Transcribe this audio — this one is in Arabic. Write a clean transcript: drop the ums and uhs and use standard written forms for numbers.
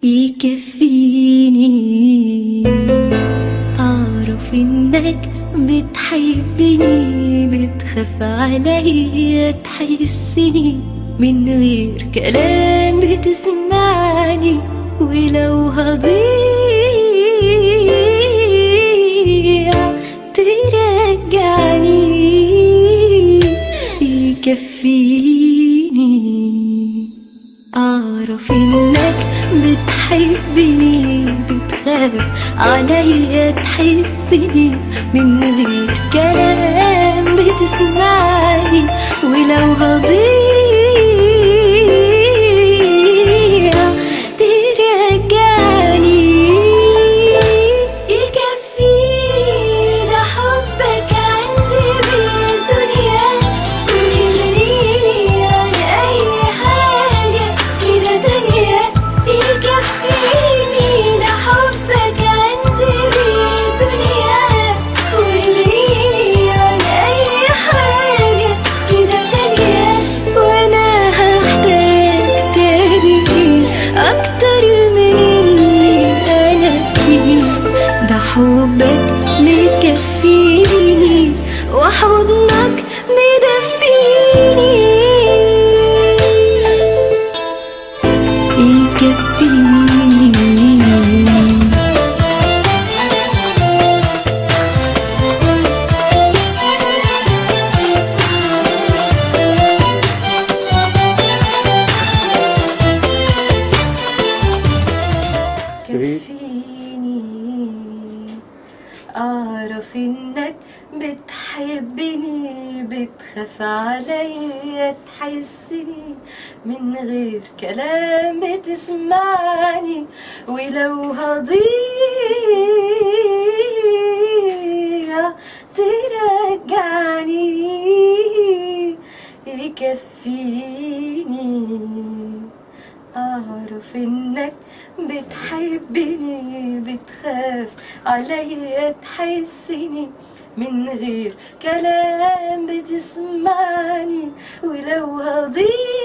يكفيني أعرف إنك بتحبني، بتخاف عليا تحسني، من غير كلام بتسمعني، ولو هضيع ترجعني. يكفيني أعرف إنك بتحبني، بتخاف عليا تحسني، من غير كلام بتسمعني، ولو هضيع ترجعني. يكفيني ده حبك عندي بالدنيا، ويغنيني عن أي حاجة كده تانية. يكفيني ده حبك عندي بالدنيا، ويغنيني عن أي حاجة كده تانية. وأنا هحتاج تاني أكتر من اللي أنا فيه، ده حبك مكفيني وحضنك مدفيني. يكفيني أعرف إنك بتحبني، بتخاف عليا تحسني، من غير كلام بتسمعني، ولو هضيع ترجعني. يكفيني أعرف إنك بتحبني، بتخاف عليا تحسني، من غير كلام بتسمعني، ولو هضيع